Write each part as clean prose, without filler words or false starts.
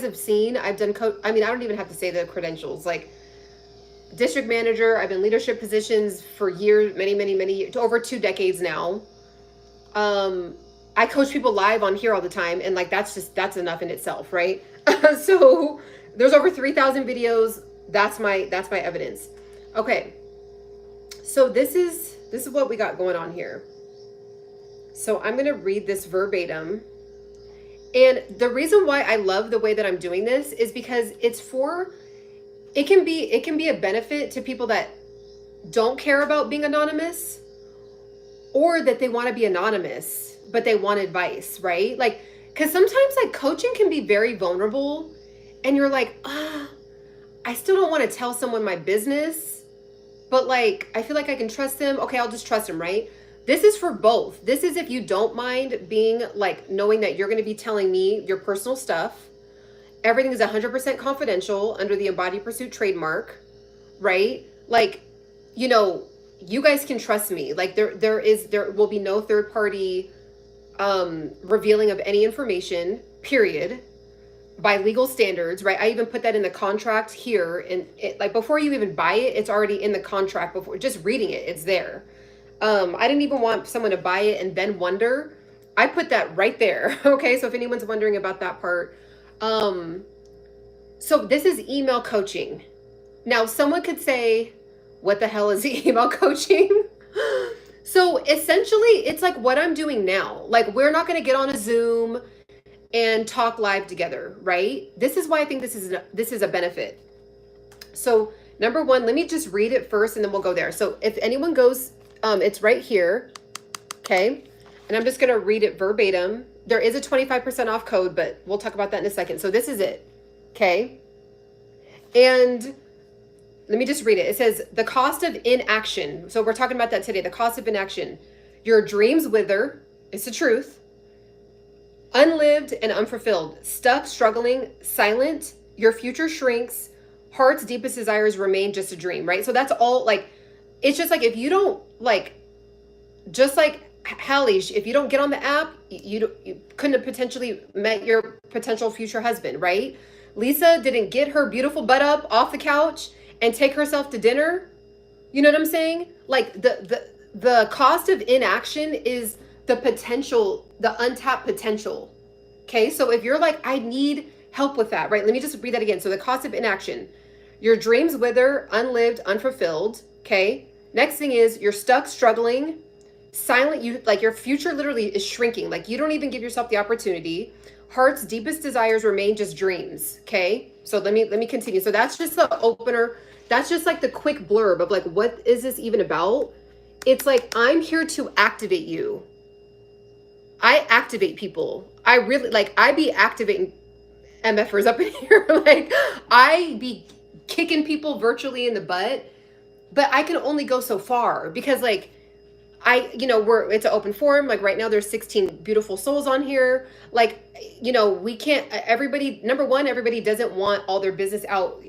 have seen, I've done I mean, I don't even have to say the credentials, like district manager. I've been leadership positions for years, many years, over 2 decades now. I coach people live on here all the time, and like that's enough in itself, right? So there's over 3,000 videos. That's my evidence. Okay. So this is what we got going on here. So I'm going to read this verbatim. And the reason why I love the way that I'm doing this is because it can be a benefit to people that don't care about being anonymous, or that they want to be anonymous, but they want advice, right? Like, because sometimes like coaching can be very vulnerable, and you're like, I still don't want to tell someone my business, but like, I feel like I can trust them. Okay, I'll just trust them, right? This is for both. This is if you don't mind being like, knowing that you're going to be telling me your personal stuff. Everything is 100% confidential under the Embody Pursuit trademark, right? Like, you know, you guys can trust me. Like there will be no third party revealing of any information, period, by legal standards, right? I even put that in the contract here, and like before you even buy it, it's already in the contract. Before just reading it, it's there. I didn't even want someone to buy it and then wonder. I put that right there. Okay, so if anyone's wondering about that part, so this is email coaching. Now, someone could say, what the hell is email coaching? So essentially, it's like what I'm doing now. Like, we're not going to get on a Zoom and talk live together, right? This is why I think this is a benefit. So number one, let me just read it first and then we'll go there. So if anyone goes, it's right here. Okay. And I'm just going to read it verbatim. There is a 25% off code, but we'll talk about that in a second. So this is it. Okay. And let me just read it. It says the cost of inaction. So we're talking about that today. The cost of inaction. Your dreams wither. It's the truth. Unlived and unfulfilled. Stuck, struggling, silent. Your future shrinks. Heart's deepest desires remain just a dream, right? So that's all like, it's just like, if you don't like, just like Hallie, if you don't get on the app, you couldn't have potentially met your potential future husband, right? Lisa didn't get her beautiful butt up off the couch and take herself to dinner. You know what I'm saying? Like the cost of inaction is the potential, the untapped potential. Okay, so if you're like, I need help with that, right? Let me just read that again. So the cost of inaction, your dreams wither, unlived, unfulfilled. Okay, next thing is you're stuck, struggling, silent. You like your future literally is shrinking. Like you don't even give yourself the opportunity. Heart's deepest desires remain just dreams. Okay, so let me continue. So that's just the opener. That's just like the quick blurb of like, what is this even about? It's like, I'm here to activate you. I activate people. I really like, I be activating MFers up in here. Like I be kicking people virtually in the butt, but I can only go so far because like, it's an open forum. Like right now there's 16 beautiful souls on here. Like, we can't, number one, everybody doesn't want all their business out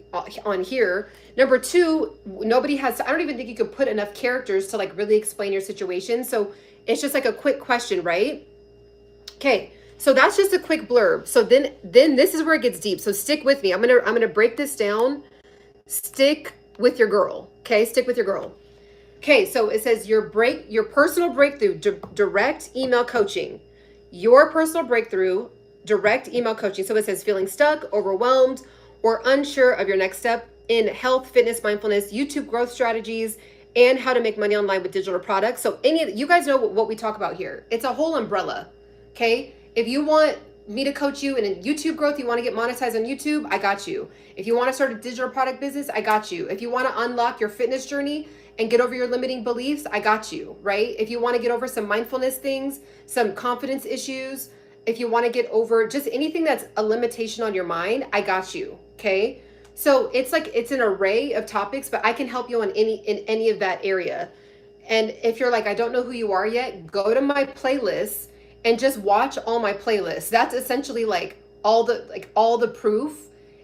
on here. Number two, I don't even think you could put enough characters to like really explain your situation. So it's just like a quick question, right? Okay. So that's just a quick blurb. So then this is where it gets deep. So stick with me. I'm going to break this down. Stick with your girl. Okay. Stick with your girl. Okay, so it says your personal breakthrough, direct email coaching. Your personal breakthrough, direct email coaching. So it says feeling stuck, overwhelmed, or unsure of your next step in health, fitness, mindfulness, YouTube growth strategies, and how to make money online with digital products. So you guys know what we talk about here. It's a whole umbrella, okay? If you want me to coach you in YouTube growth, you want to get monetized on YouTube, I got you. If you want to start a digital product business, I got you. If you want to unlock your fitness journey and get over your limiting beliefs, I got you, right? If you want to get over some mindfulness things, some confidence issues, if you want to get over just anything that's a limitation on your mind, I got you, okay? So it's like, it's an array of topics, but I can help you in any of that area. And if you're like, I don't know who you are yet, go to my playlists and just watch all my playlists. That's essentially like all the proof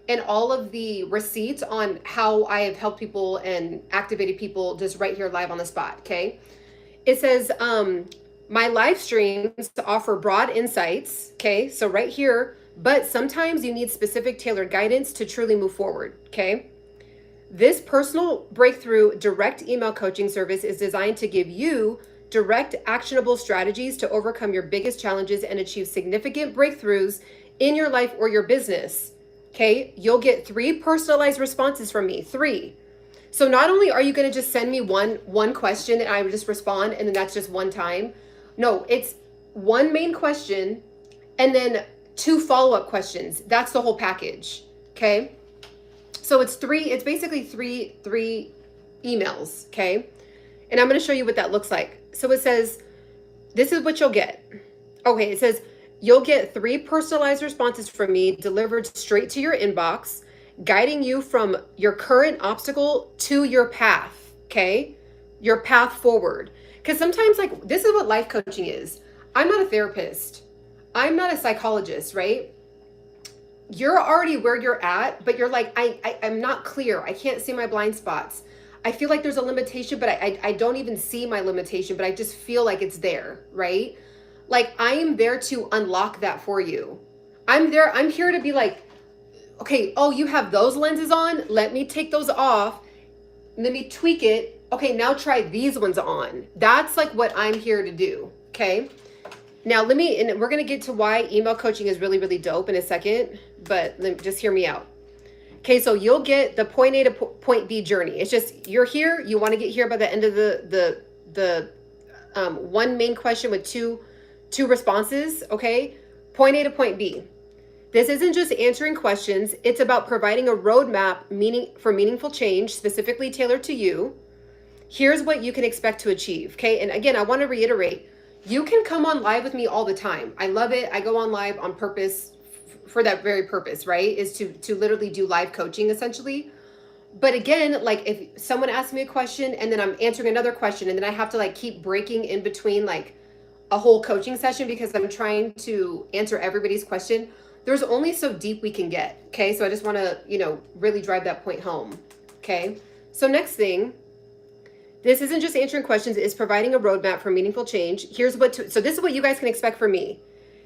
and all of the receipts on how I have helped people and activated people just right here live on the spot, okay? It says, my live streams offer broad insights, okay? So right here, but sometimes you need specific tailored guidance to truly move forward, okay? This personal breakthrough direct email coaching service is designed to give you direct, actionable strategies to overcome your biggest challenges and achieve significant breakthroughs in your life or your business. Okay, you'll get 3 personalized responses from me, 3. So not only are you going to just send me one question and I would just respond and then that's just one time. No, it's one main question and then 2 follow-up questions. That's the whole package. Okay. So it's basically three emails. Okay. And I'm going to show you what that looks like. So it says, this is what you'll get. Okay. It says, you'll get 3 personalized responses from me delivered straight to your inbox, guiding you from your current obstacle to your path, okay? Your path forward. Because sometimes, like, this is what life coaching is. I'm not a therapist. I'm not a psychologist, right? You're already where you're at, but you're like, I'm not clear. I can't see my blind spots. I feel like there's a limitation, but I don't even see my limitation, but I just feel like it's there, right? Like, I am there to unlock that for you. I'm here to be like, okay, oh, you have those lenses on? Let me take those off. Let me tweak it. Okay, now try these ones on. That's like what I'm here to do, okay? Now and we're gonna get to why email coaching is really, really dope in a second, but just hear me out. Okay, so you'll get the point A to point B journey. It's just, you're here, you wanna get here by the end of the one main question with two responses, okay? Point A to point B. This isn't just answering questions. It's about providing a roadmap for meaningful change, specifically tailored to you. Here's what you can expect to achieve, okay? And again, I want to reiterate, you can come on live with me all the time. I love it. I go on live on purpose for that very purpose, right? Is to literally do live coaching essentially. But again, like if someone asks me a question and then I'm answering another question and then I have to like keep breaking in between like a whole coaching session because I'm trying to answer everybody's question, there's only so deep we can get, okay? So I just want to, really drive that point home, okay? So next thing, this isn't just answering questions, it's providing a roadmap for meaningful change. So this is what you guys can expect from me,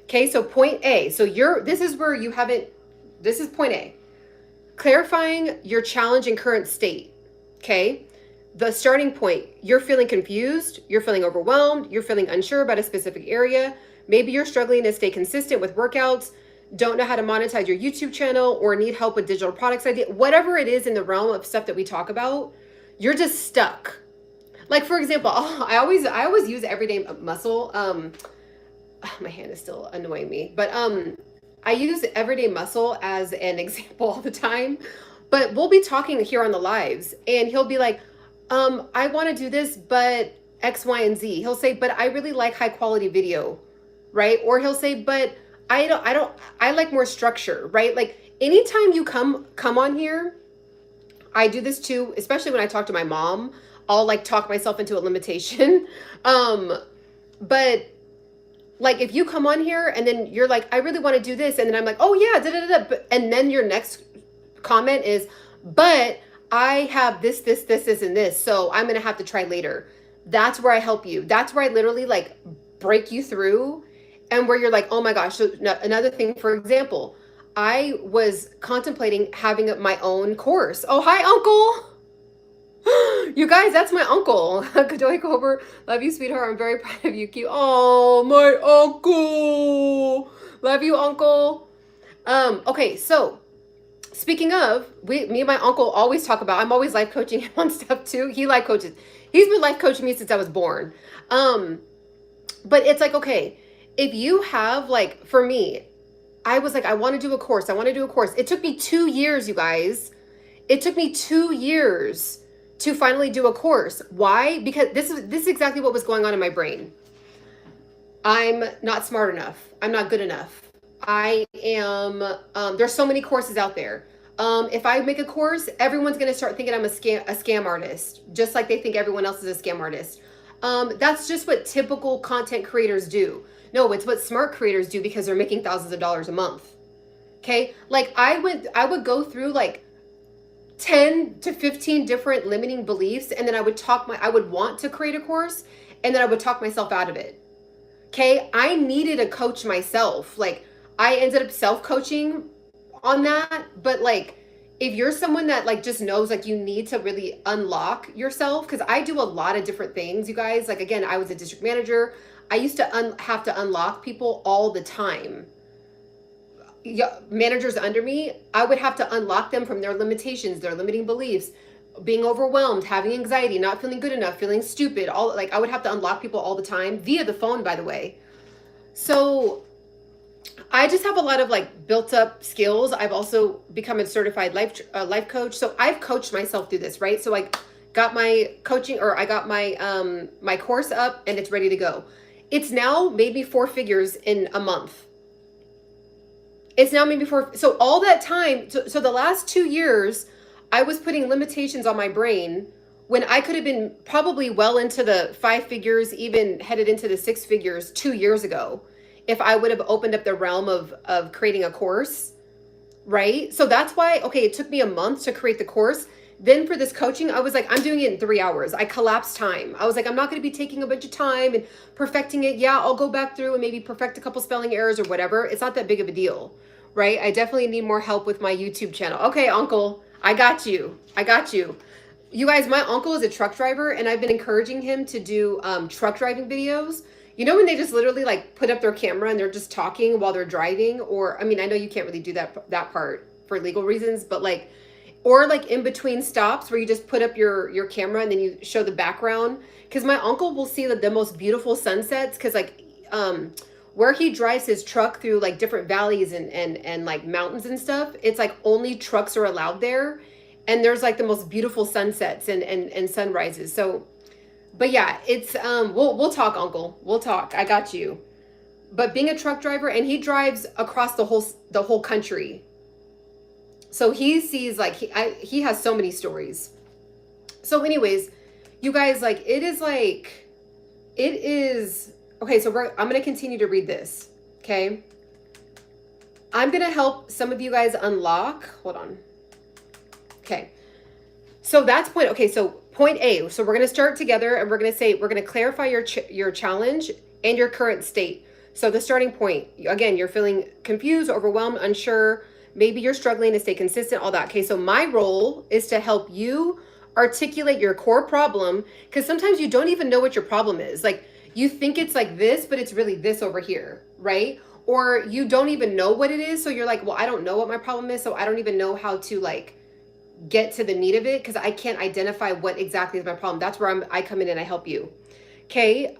okay? So point A, this is point A. Clarifying your challenge and current state, okay? The starting point, you're feeling confused, you're feeling overwhelmed, you're feeling unsure about a specific area. Maybe you're struggling to stay consistent with workouts, don't know how to monetize your YouTube channel, or need help with digital products idea, whatever it is in the realm of stuff that we talk about, you're just stuck. Like for example, I always use everyday muscle. My hand is still annoying me, but I use everyday muscle as an example all the time. But we'll be talking here on the lives, and he'll be like, I want to do this, but X, Y, and Z. He'll say, but I really like high quality video, right? Or he'll say, but I like more structure, right? Like anytime you come on here, I do this too, especially when I talk to my mom, I'll like talk myself into a limitation. But like if you come on here and then you're like, I really want to do this. And then I'm like, oh yeah, da, da, da, da. And then your next comment is, but I have this, and this. So I'm going to have to try later. That's where I help you. That's where I literally like break you through. And where you're like, oh my gosh. So another thing, for example, I was contemplating having my own course. Oh, hi, Uncle. You guys, that's my uncle. Kadoy Kober, love you, sweetheart. I'm very proud of you. Cute. Oh, my uncle. Love you, Uncle. Okay, so speaking of, me and my uncle always talk about, I'm always life coaching him on stuff too. He life coaches. He's been life coaching me since I was born. But it's like, okay, if you have like, for me, I was like, I want to do a course. It took me 2 years, you guys. It took me 2 years to finally do a course. Why? Because this is exactly what was going on in my brain. I'm not smart enough. I'm not good enough. I am, there's so many courses out there. If I make a course, everyone's going to start thinking I'm a scam artist, just like they think everyone else is a scam artist. That's just what typical content creators do. No, it's what smart creators do because they're making thousands of dollars a month. Okay. Like I would go through like 10 to 15 different limiting beliefs. And then I would want to create a course and then I would talk myself out of it. Okay. I needed a coach myself. Like I ended up self-coaching on that. But like, if you're someone that like just knows like you need to really unlock yourself, because I do a lot of different things, you guys. Like, again, I was a district manager. I used to have to unlock people all the time. Managers under me, I would have to unlock them from their limitations, their limiting beliefs, being overwhelmed, having anxiety, not feeling good enough, feeling stupid. All like, I would have to unlock people all the time via the phone, by the way. So I just have a lot of like built up skills. I've also become a certified life coach. So I've coached myself through this, right? So I got my coaching, or I got my my course up and it's ready to go. It's now maybe 4 figures in a month. It's now maybe 4. So all that time, so the last 2 years, I was putting limitations on my brain when I could have been probably well into the 5 figures, even headed into the 6 figures 2 years ago, if I would have opened up the realm of creating a course, right? So that's why, okay, it took me a month to create the course. Then for this coaching, I was like, I'm doing it in 3 hours. I collapsed time. I was like, I'm not going to be taking a bunch of time and perfecting it. Yeah, I'll go back through and maybe perfect a couple spelling errors or whatever. It's not that big of a deal, right? I definitely need more help with my YouTube channel. Okay, uncle, I got you. I got you. You guys, my uncle is a truck driver, and I've been encouraging him to do truck driving videos. You know, when they just literally like put up their camera and they're just talking while they're driving, or, I mean, I know you can't really do that part for legal reasons, but like, or like in between stops where you just put up your camera and then you show the background. Because my uncle will see the most beautiful sunsets, because like where he drives his truck through like different valleys and like mountains and stuff, it's like only trucks are allowed there. And there's like the most beautiful sunsets and sunrises. So, but yeah, it's we'll talk, uncle. We'll talk. I got you. But being a truck driver, and he drives across the whole country. So he sees like he has so many stories. So anyways, you guys, like it is okay, so I'm going to continue to read this, okay? I'm going to help some of you guys unlock. Hold on. Okay. So that's point. Okay, so point A. So we're going to start together and we're going to clarify your challenge and your current state. So the starting point, again, you're feeling confused, overwhelmed, unsure. Maybe you're struggling to stay consistent, all that. Okay, so my role is to help you articulate your core problem, because sometimes you don't even know what your problem is. Like, you think it's like this, but it's really this over here, right? Or you don't even know what it is. So you're like, well, I don't know what my problem is, so I don't even know how to like get to the meat of it, because I can't identify what exactly is my problem. That's where I come in and I help you. Okay.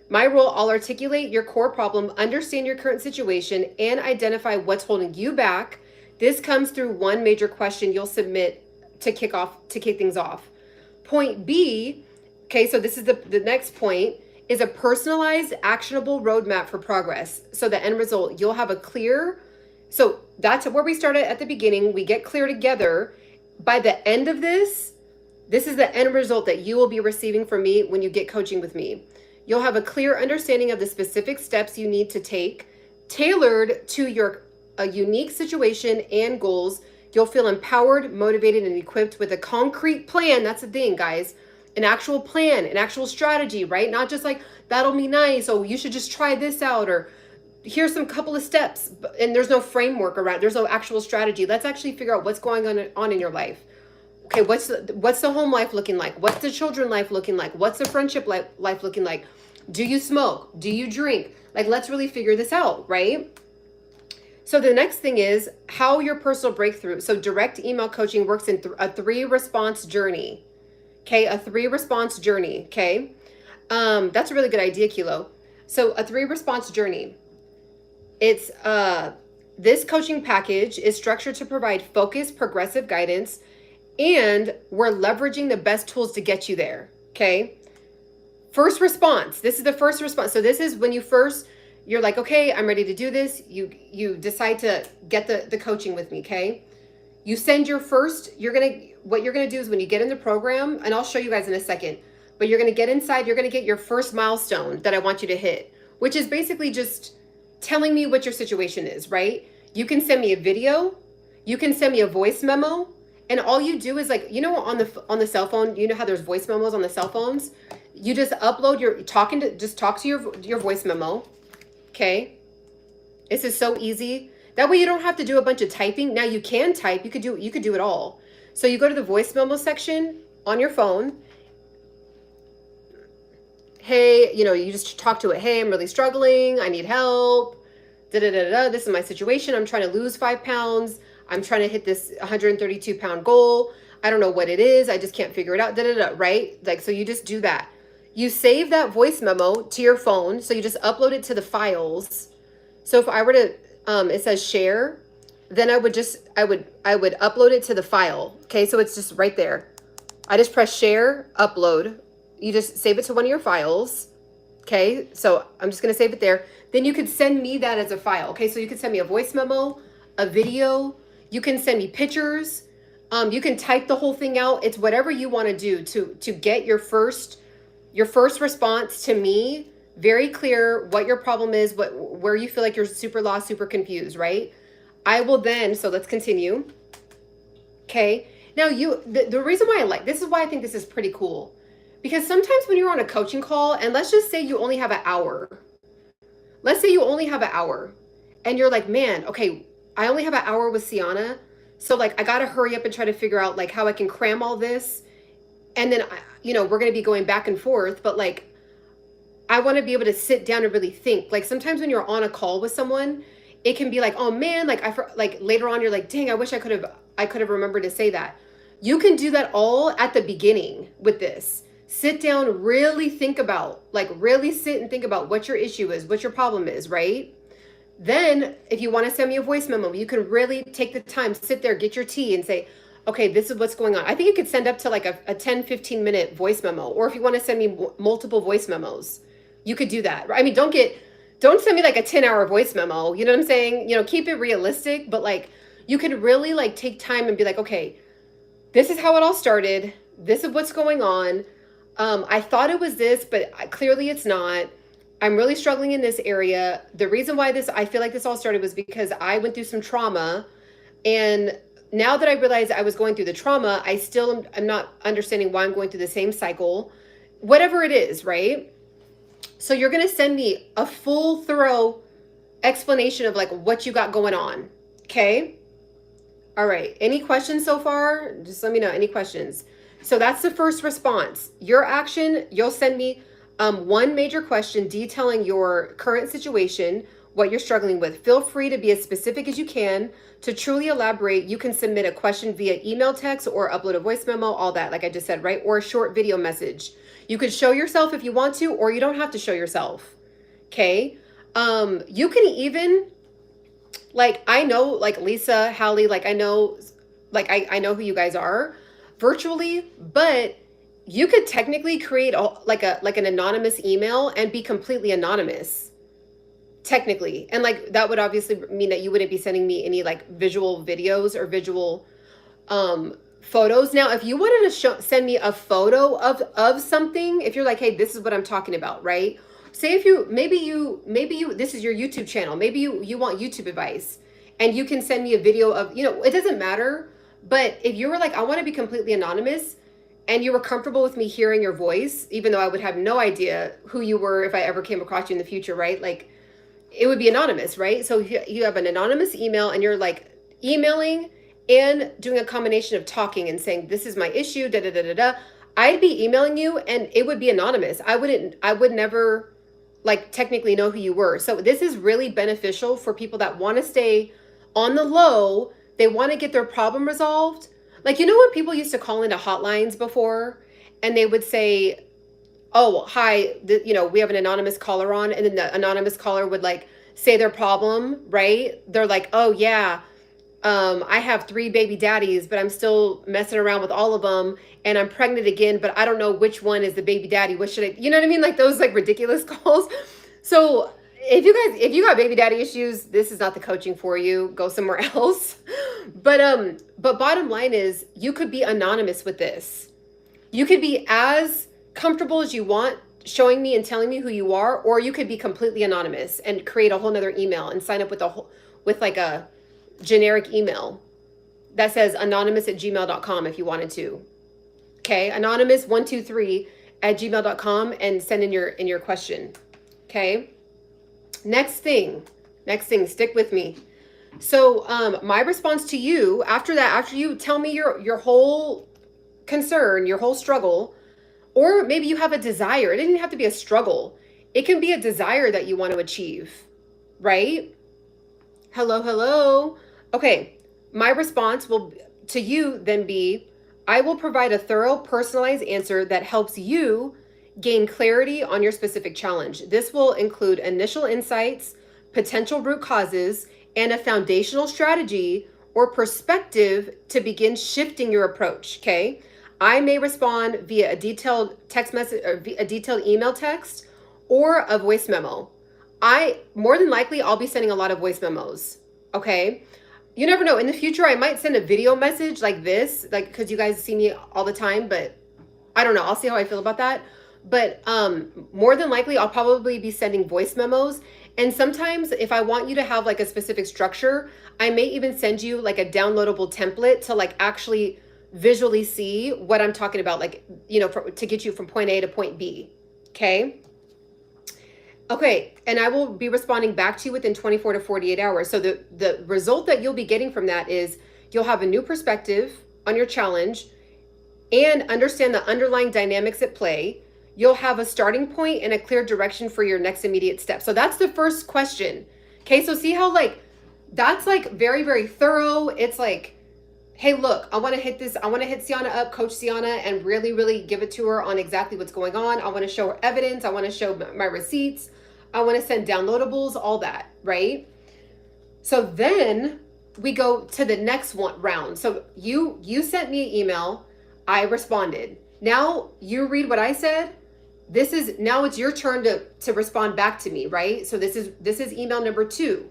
My role, I'll articulate your core problem, understand your current situation, and identify what's holding you back. This comes through one major question you'll submit to kick things off. Point B, okay, so this is the next point, is a personalized, actionable roadmap for progress. So the end result, you'll have a clear, so that's where we started at the beginning. We get clear together. By the end of this is the end result that you will be receiving from me when you get coaching with me. You'll have a clear understanding of the specific steps you need to take, tailored to a unique situation and goals. You'll feel empowered, motivated, and equipped with a concrete plan. That's the thing, guys. An actual plan, an actual strategy, right? Not just like, that'll be nice. Oh, you should just try this out. Or here's some couple of steps. And there's no framework around. There's no actual strategy. Let's actually figure out what's going on in your life. Okay, what's the home life looking like? What's the children life looking like? What's the friendship life looking like? Do you smoke? Do you drink? Like, let's really figure this out, right? So the next thing is how your personal breakthrough. So direct email coaching works in a 3-response journey. Okay, a 3-response journey. Okay, that's a really good idea, Kilo. So a 3-response journey. It's this coaching package is structured to provide focused, progressive guidance, and we're leveraging the best tools to get you there. Okay. First response. This is the first response. So this is when you're like, okay, I'm ready to do this. You decide to get the coaching with me. Okay. You send your first, what you're going to do is when you get in the program, and I'll show you guys in a second, but you're going to get inside, you're going to get your first milestone that I want you to hit, which is basically just telling me what your situation is, right? You can send me a video, you can send me a voice memo, and all you do is like, you know, on the cell phone, you know how there's voice memos on the cell phones? You just upload just talk to your voice memo. Okay. This is so easy. That way you don't have to do a bunch of typing. Now you can type, you could do it all. So you go to the voice memo section on your phone. Hey, you know, you just talk to it. Hey, I'm really struggling. I need help. Da, da, da, da. This is my situation. I'm trying to lose 5 pounds. I'm trying to hit this 132 pound goal. I don't know what it is. I just can't figure it out. Da, da, da, right? Like, so you just do that. You save that voice memo to your phone. So you just upload it to the files. So if I were to, it says share, then I would upload it to the file. Okay. So it's just right there. I just press share, upload. You just save it to one of your files. Okay. So I'm just going to save it there. Then you could send me that as a file. Okay. So you could send me a voice memo, a video. You can send me pictures. You can type the whole thing out. It's whatever you want to do to get your first response to me, very clear what your problem is, where you feel like you're super lost, super confused, right? I will then, so let's continue. Okay. Now the reason why this is why I think this is pretty cool, because sometimes when you're on a coaching call, and let's just say you only have an hour. Let's say you only have an hour and you're like, man, okay, I only have an hour with Ciana. So like, I got to hurry up and try to figure out like how I can cram all this. And then, you know, we're going to be going back and forth, but like, I want to be able to sit down and really think. Like sometimes when you're on a call with someone, it can be like, oh man, like later on, you're like, dang, I wish I could have remembered to say that. You can do that all at the beginning with this. Sit down, really think about, like really sit and think about what your issue is, what your problem is, right? Then if you want to send me a voice memo, you can really take the time, sit there, get your tea and say, okay, this is what's going on. I think you could send up to like a 10, 15 minute voice memo. Or if you want to send me multiple voice memos, you could do that. I mean, don't send me like a 10-hour voice memo. You know what I'm saying? You know, keep it realistic, but like you can really like take time and be like, okay, this is how it all started. This is what's going on. I thought it was this, but clearly it's not. I'm really struggling in this area. The reason why I feel like this all started was because I went through some trauma. And now that I realized I was going through the trauma, I'm not understanding why I'm going through the same cycle, whatever it is, right? So you're going to send me a full, thorough explanation of like what you got going on. Okay. All right. Any questions so far? Just let me know. Any questions? So that's the first response. Your action, you'll send me one major question detailing your current situation, what you're struggling with. Feel free to be as specific as you can. To truly elaborate, you can submit a question via email, text, or upload a voice memo, all that, like I just said, right? Or a short video message. You could show yourself if you want to, or you don't have to show yourself. Okay. You can even, like, I know, like Lisa, Hallie, like I know who you guys are virtually, but you could technically create an anonymous email and be completely anonymous, technically. And like, that would obviously mean that you wouldn't be sending me any like visual videos or visual photos. Now, if you wanted to send me a photo of something, if you're like, hey, this is what I'm talking about, right? Say if maybe you, this is your YouTube channel. Maybe you want YouTube advice and you can send me a video of, you know, it doesn't matter. But if you were like, I want to be completely anonymous, and you were comfortable with me hearing your voice, even though I would have no idea who you were if I ever came across you in the future, right? Like, it would be anonymous, right? So if you have an anonymous email and you're like emailing and doing a combination of talking and saying, this is my issue, da da da da da, I'd be emailing you and it would be anonymous. I would never like technically know who you were. So this is really beneficial for people that want to stay on the low. They want to get their problem resolved. Like, you know, when people used to call into hotlines before and they would say, oh, hi, you know, we have an anonymous caller on, and then the anonymous caller would like say their problem, right? They're like, oh yeah, I have 3 baby daddies, but I'm still messing around with all of them, and I'm pregnant again, but I don't know which one is the baby daddy. What should I, you know what I mean? Like those like ridiculous calls. So if you got baby daddy issues, this is not the coaching for you. Go somewhere else. But bottom line is, you could be anonymous with this. You could be as comfortable as you want showing me and telling me who you are, or you could be completely anonymous and create a whole nother email and sign up with like a generic email that says anonymous@gmail.com if you wanted to. Okay, anonymous123@gmail.com, and send in your question. Okay. Next thing, Next thing, stick with me. So my response to you after that, after you tell me your whole concern, your whole struggle, or maybe you have a desire. It doesn't even have to be a struggle. It can be a desire that you want to achieve, right? Hello, hello. Okay, my response will to you then be, I will provide a thorough, personalized answer that helps you gain clarity on your specific challenge. This will include initial insights, potential root causes, and a foundational strategy or perspective to begin shifting your approach, okay? I may respond via a detailed text message or a detailed email text or a voice memo. More than likely, I'll be sending a lot of voice memos, okay? You never know. In the future, I might send a video message like this, like, because you guys see me all the time, but I don't know. I'll see how I feel about that. But more than likely, I'll probably be sending voice memos. And sometimes if I want you to have like a specific structure, I may even send you like a downloadable template to like actually visually see what I'm talking about, like, you know, to get you from point A to point B, okay? Okay, and I will be responding back to you within 24 to 48 hours. So the result that you'll be getting from that is you'll have a new perspective on your challenge and understand the underlying dynamics at play. You'll have a starting point and a clear direction for your next immediate step. So that's the first question. Okay, so see how like, that's like very, very thorough. It's like, hey, look, I want to hit this. I want to hit Ciana up, Coach Ciana, and really, really give it to her on exactly what's going on. I want to show her evidence. I want to show my receipts. I want to send downloadables, all that, right? So then we go to the next round. So you sent me an email. I responded. Now you read what I said. Now it's your turn to respond back to me, right? So this is email number 2.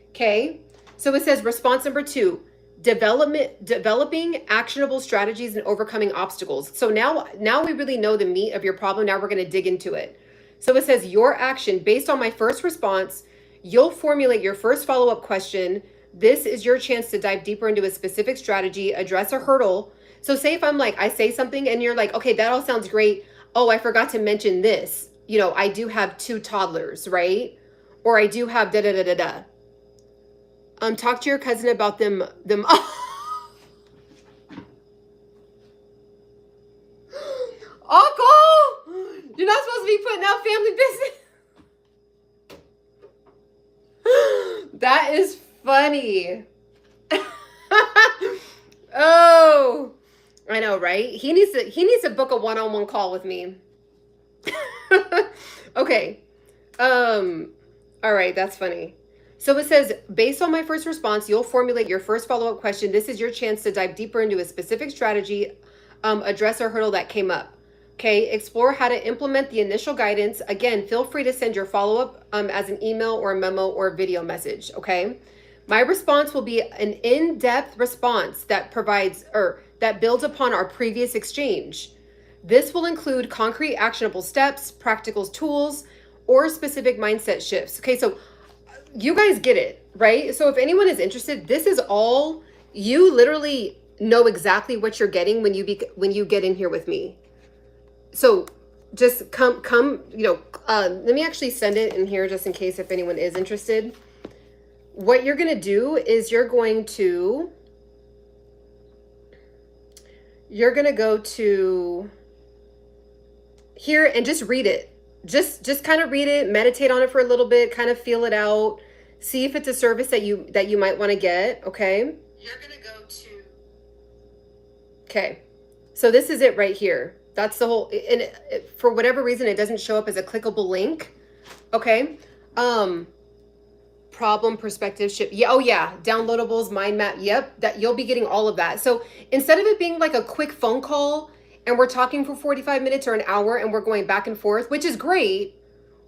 Okay. So it says response number 2, developing actionable strategies and overcoming obstacles. So now we really know the meat of your problem. Now we're going to dig into it. So it says your action based on my first response, you'll formulate your first follow-up question. This is your chance to dive deeper into a specific strategy, address a hurdle. So say if I'm like, I say something and you're like, okay, that all sounds great. Oh, I forgot to mention this. You know, I do have 2 toddlers, right? Or I do have da da da da da. Talk to your cousin about them. Uncle, you're not supposed to be putting out family business. That is funny. Oh, I know, right? He needs to book a one-on-one call with me. Okay. All right, that's funny. So it says, based on my first response, you'll formulate your first follow-up question. This is your chance to dive deeper into a specific strategy, address a hurdle that came up. Okay, explore how to implement the initial guidance. Again, feel free to send your follow-up as an email or a memo or a video message, okay? My response will be an in-depth response that provides or that builds upon our previous exchange. This will include concrete actionable steps, practical tools, or specific mindset shifts. Okay, so you guys get it, right? So if anyone is interested, this is all, you literally know exactly what you're getting when you get in here with me. So just come, you know, let me actually send it in here just in case if anyone is interested. What you're going to do is you're going to go to here and just read it. Just kind of read it, meditate on it for a little bit, kind of feel it out, see if it's a service that you might want to get, okay? You're going to go to Okay. So this is it right here. That's the whole, and for whatever reason, it doesn't show up as a clickable link. Okay. Problem, perspective, ship. Yeah. Oh yeah. Downloadables, mind map. Yep. That you'll be getting all of that. So instead of it being like a quick phone call and we're talking for 45 minutes or an hour and we're going back and forth, which is great,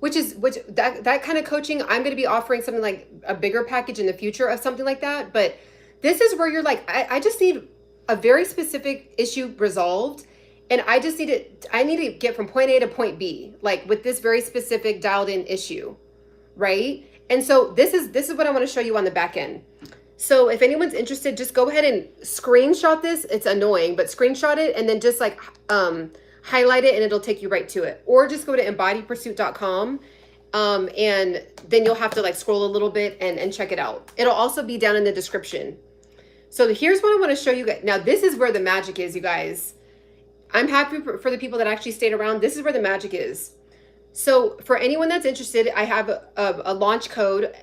that kind of coaching, I'm going to be offering something like a bigger package in the future of something like that. But this is where you're like, I just need a very specific issue resolved. And I need to get from point A to point B, like with this very specific dialed in issue, right? And so this is what I want to show you on the back end. So if anyone's interested, just go ahead and screenshot this. It's annoying, but screenshot it and then just like highlight it and it'll take you right to it. Or just go to embodypursuit.com And then you'll have to like scroll a little bit and check it out. It'll also be down in the description. So here's what I want to show you guys. Now, this is where the magic is, you guys. I'm happy for the people that actually stayed around. This is where the magic is. So for anyone that's interested, I have a launch code,